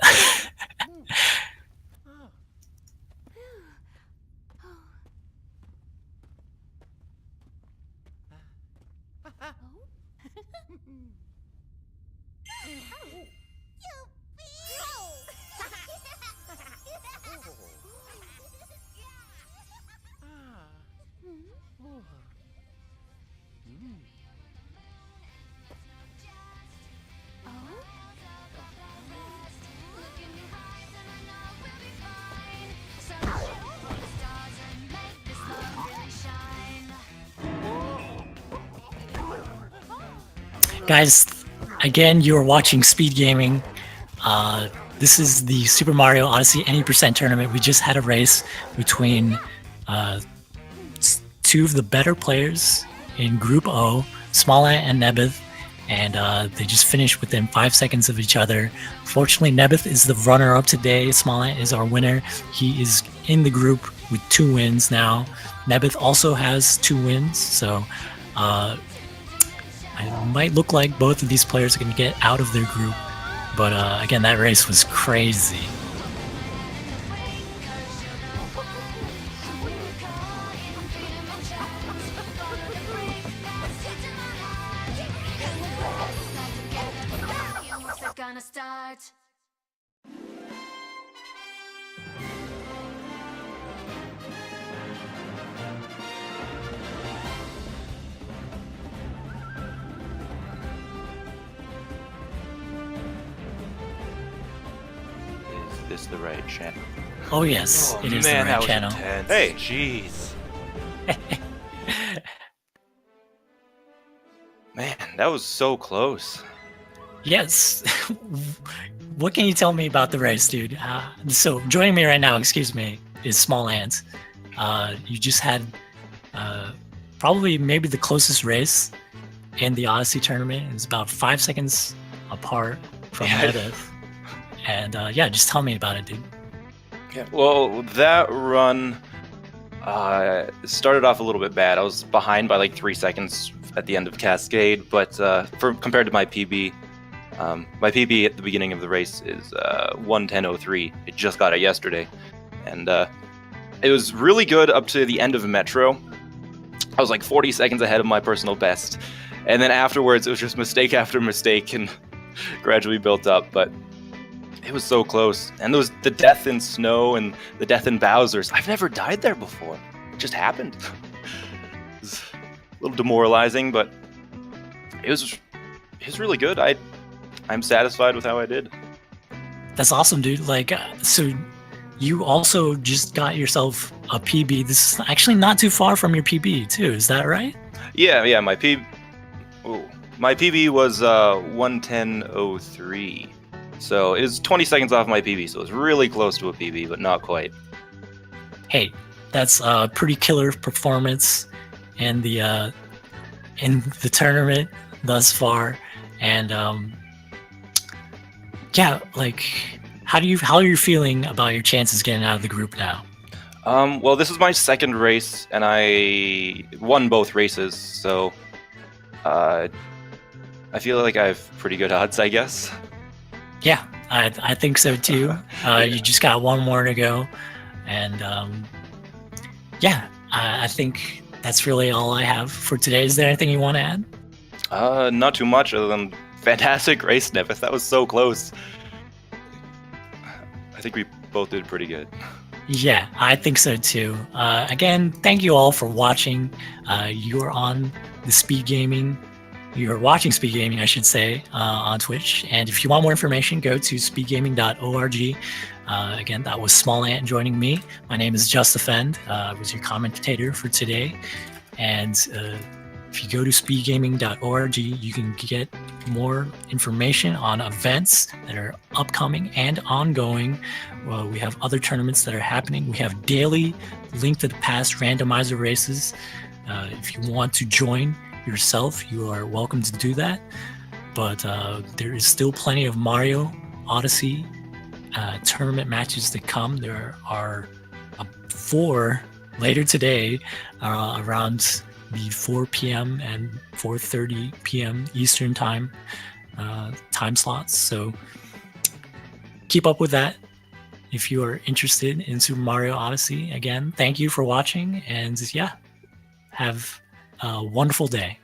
Guys, again, you are watching Speed Gaming. This is the Super Mario Odyssey Any Percent tournament. We just had a race between two of the better players in Group O, Smallant and Nebbeth, and they just finished within 5 seconds of each other. Fortunately, Nebbeth is the runner-up today. Smallant is our winner. He is in the group with 2 wins now. Nebbeth also has 2 wins, so it might look like both of these players are going to get out of their group. But again, that race was crazy. Is the right channel? Oh yes, it is the right channel. Intense. Hey, jeez. Man, that was so close. Yes. What can you tell me about the race, dude? So joining me right now, excuse me, is Smallant. You just had probably maybe the closest race in the Odyssey tournament. It was about 5 seconds apart from Nebbeth. And yeah, just tell me about it, dude. Yeah, well, that run started off a little bit bad. I was behind by like 3 seconds at the end of Cascade, but compared to my PB at the beginning of the race is 1:10:03. It just got it yesterday, and it was really good up to the end of Metro. I was like 40 seconds ahead of my personal best, and then afterwards it was just mistake after mistake and gradually built up, but it was so close. And there was the death in Snow and the death in Bowser's. I've never died there before. It just happened. It was a little demoralizing, but it was really good. I'm satisfied with how I did. That's awesome, dude. Like, so you also just got yourself a PB. This is actually not too far from your PB too. Is that right? Yeah. My PB was 1:10:03. So it was 20 seconds off my PB, so it was really close to a PB, but not quite. Hey, that's a pretty killer performance in the tournament thus far. And yeah, like, how are you feeling about your chances getting out of the group now? Well, this is my second race, and I won both races, so I feel like I have pretty good odds, I guess. Yeah, I think so too. You just got one more to go, and yeah, I think that's really all I have for today. Is there anything you want to add? Not too much other than fantastic race, Nebbeth. That was so close. I think we both did pretty good. Yeah, I think so too. Again, thank you all for watching. You're on the Speed Gaming. You're watching Speed Gaming, I should say, on Twitch. And if you want more information, go to speedgaming.org. Again, that was Smallant joining me. My name is Just Defend. I was your commentator for today. And if you go to speedgaming.org, you can get more information on events that are upcoming and ongoing. Well, we have other tournaments that are happening. We have daily Link to the Past randomizer races. If you want to join yourself, you are welcome to do that. But there is still plenty of Mario Odyssey tournament matches to come. There are 4 later today around the 4 p.m. and 4:30 p.m. Eastern time slots. So keep up with that if you are interested in Super Mario Odyssey. Again, thank you for watching, and yeah, have a wonderful day.